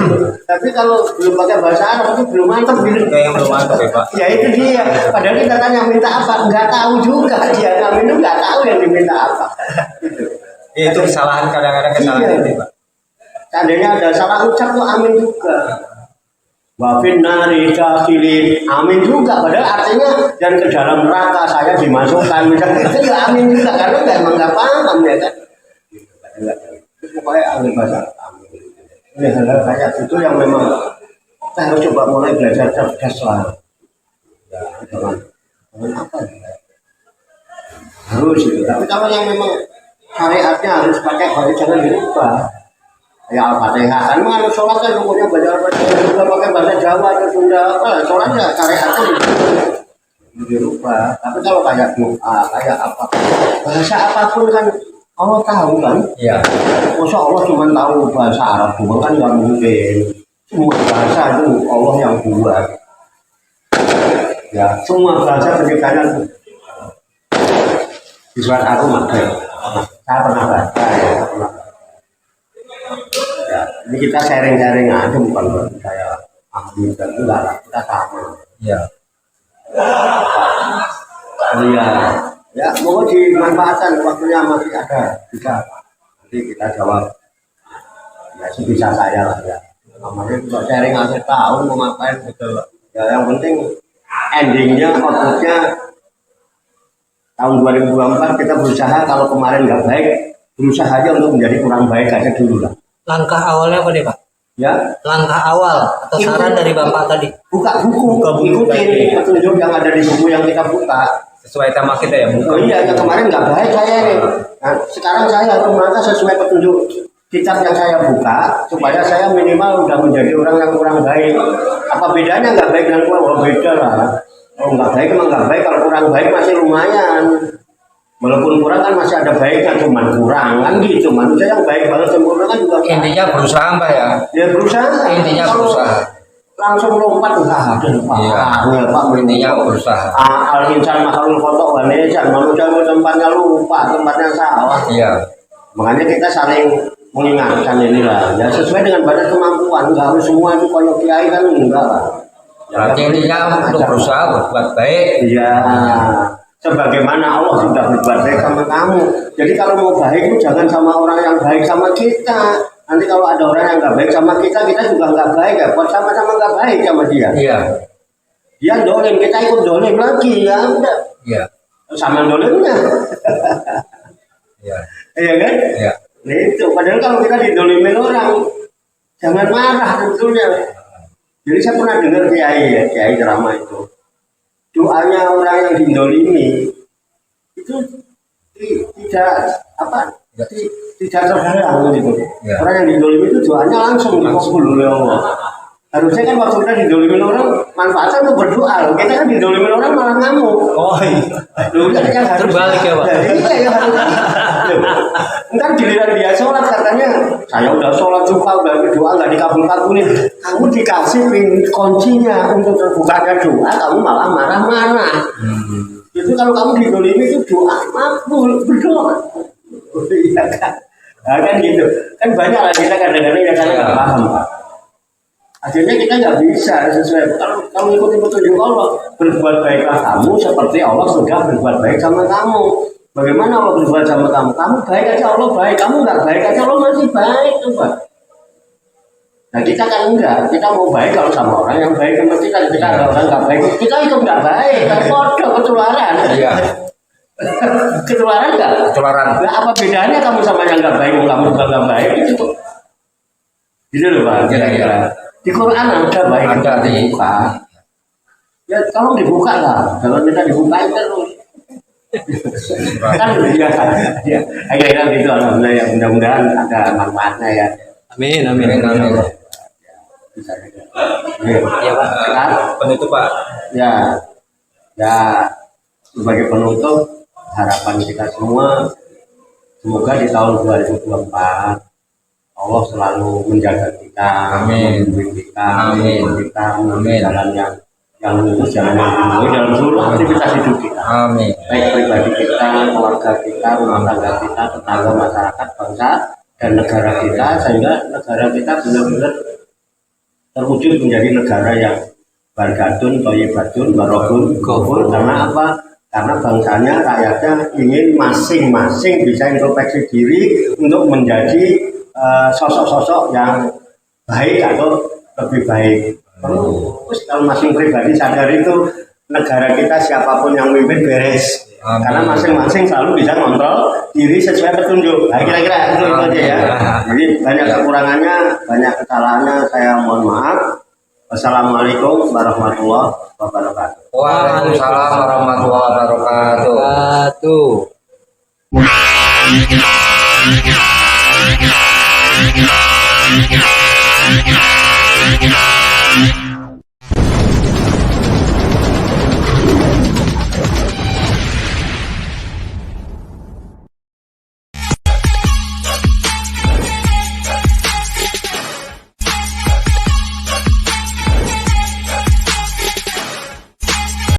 Tapi kalau belum pakai bahasa Arab itu belum mantap gitu. Kayak belum mantap ya Pak. Ya itu dia. Padahal kita tanya minta apa, nggak tahu juga dia. Kami itu nggak tahu yang diminta apa. Gitu. Ya, itu kesalahan kadang-kadang kesalahan Iya. itu Pak. Seandainya ada salah ucap tuh amin juga. Wafin nari kafilin, amin juga. Padahal artinya dan ke dalam neraka saya dimasukkan. Misalnya itu ya amin juga karena emang nggak paham ya kan. Itu pokoknya ambil bahasa amin. Ini hal-hal kayak itu yang memang kita harus coba mulai belajar cerdas lah. Ya, dengan apa ya? Harus itu. Tapi kalau yang memang syariatnya harus pakai bahasa jangan dirubah. Ya Al-Fatihah kan kalau sholat kan rukunnya baca Al-Fatihah juga pakai bahasa Jawa atau Sunda apa sholatnya syariatnya dirubah. Tapi kalau kayak doa kayak apa bahasa apapun kan Allah tahu kan. Iya. Masa Allah cuma tahu bahasa Arab doang kan nggak mungkin. Semua bahasa itu Allah yang buat. Ya semua bahasa penciptanya itu di surat Ar-Rum ada. Saya pernah baca ya. Ya, ini kita sharing-sharing aja bukan saya ahli dan enggak, kita sama. Iya. Oh iya, ya mau dimanfaatkan waktunya masih ada bisa. Nanti kita jawab. Ya sebisa saya lah ya. Namanya juga sharing aja tahu mau ngapain gitu. Ya yang penting endingnya outputnya tahun 2024 kita berusaha kalau kemarin nggak baik berusaha aja untuk menjadi kurang baik aja dulu lah. Langkah awalnya apa nih Pak? Ya. Langkah awal atau saran dari Bapak tadi? Buka buku, ikutin petunjuk yang ada di buku yang kita buka. Sesuai tema kita ya. Oh iya, yang kemarin nggak baik saya nih. Nah, sekarang saya harus melangkah sesuai petunjuk kitab yang saya buka supaya saya minimal udah menjadi orang yang kurang baik. Apa bedanya nggak baik dengan kurang? Oh, beda lah. Oh nggak baik emang nggak baik, kalau kurang baik masih lumayan. Walaupun kurang kan masih ada baiknya, cuman kurang kan gitu. Manusia yang baik banget sempurna kan juga. Intinya berusaha Pak ya. Ya berusaha. Intinya berusaah. Langsung lompat usaha ada Pak. Iya. Pak Intinya berusaha. Al insan makhluk foto wanesan, manusia tempatnya lupa, tempatnya salah. Iya. Makanya kita saling mengingatkan inilah. Ya sesuai dengan batas kemampuan, nggak harus semua itu koyok kiai kan enggak lah. Berarti intinya untuk berusaha berbuat baik. Iya. Sebagaimana Allah sudah berbuat baik sama kamu. Jadi kalau mau baik itu jangan sama orang yang baik sama kita. Nanti kalau ada orang yang nggak baik sama kita, kita juga nggak baik ya. Buat sama-sama nggak baik sama dia. Iya. Dia dolim, kita ikut dolim lagi ya udah. Iya. Sama dolimnya. Iya. Iya kan? Iya. Nah itu. Padahal kalau kita didolimin orang, jangan marah sebetulnya. Jadi saya pernah dengar kiai ceramah itu. Doanya orang yang didolimi itu tidak tidak terhalang gitu. Ya. Orang yang didolimi itu doanya langsung dikabul oleh Allah. Harusnya kan waktu kita didolimin orang manfaatnya untuk berdoa. Kita kan didolimin orang malah ngamuk. Oh iya. Loh, kan harus Terbalik ya, Pak? Iya ya harus. Entar giliran dia sholat katanya saya udah sholat juga udah doa nggak dikabul-kabulin. Kamu dikasih kuncinya untuk terbukanya doa, kamu malah marah-marah. Itu kalau kamu didolimi itu doa makbul berdoa. Iya kan? Nah, kan gitu. Kan banyak lah kita kadang-kadang ya karena nggak paham Pak. Akhirnya kita nggak bisa sesuai kalau ikut petunjuk Allah, berbuat baiklah kamu seperti Allah sudah berbuat baik sama kamu. Bagaimana Allah berbuat sama kamu? Kamu baik aja Allah baik, kamu nggak baik aja Allah masih baik, coba. Nah kita kan enggak, kita mau baik kalau sama orang yang baik sama kita ada orang nggak baik, kita itu nggak baik, kan bodoh ketularan. Iya. Ketularan nggak? Ketularan. Nah, apa bedanya kamu sama yang nggak baik, kamu juga nggak baik itu? Gitu loh Pak. Iya. Di Quran ada baik Ada dibuka. Ya tolong dibuka lah, jangan kita dibukain terus. Kan ya, ya. Akhirnya gitu alhamdulillah ya mudah-mudahan ada manfaatnya ya. Amin, amin. Bisa juga. Ya Pak. Kan? Penutup Pak. Ya, sebagai penutup harapan kita semua semoga di tahun 2024 Allah selalu menjaga kita, Amin. membimbing kita, Amin. kita Amin. jalan yang lurus, jalan yang dimulai dalam seluruh aktivitas hidup kita. Amin. Baik pribadi kita, keluarga kita, rumah tangga kita, tetangga, masyarakat, bangsa, dan negara kita, sehingga negara kita benar-benar terwujud menjadi negara yang bargatun, toyibatun, barokun, gofur. Karena apa? Karena bangsanya, rakyatnya ingin masing-masing bisa introspeksi diri untuk menjadi sosok-sosok yang baik atau lebih baik. Terus kalau masing pribadi sadar itu negara kita siapapun yang memimpin beres. Amin. Karena masing-masing selalu bisa kontrol diri sesuai petunjuk. Nah, kira-kira itu aja ya. Jadi banyak kekurangannya, banyak kesalahannya. Saya mohon maaf. Wassalamualaikum warahmatullahi wabarakatuh. Waalaikumsalam warahmatullahi wabarakatuh. Satu.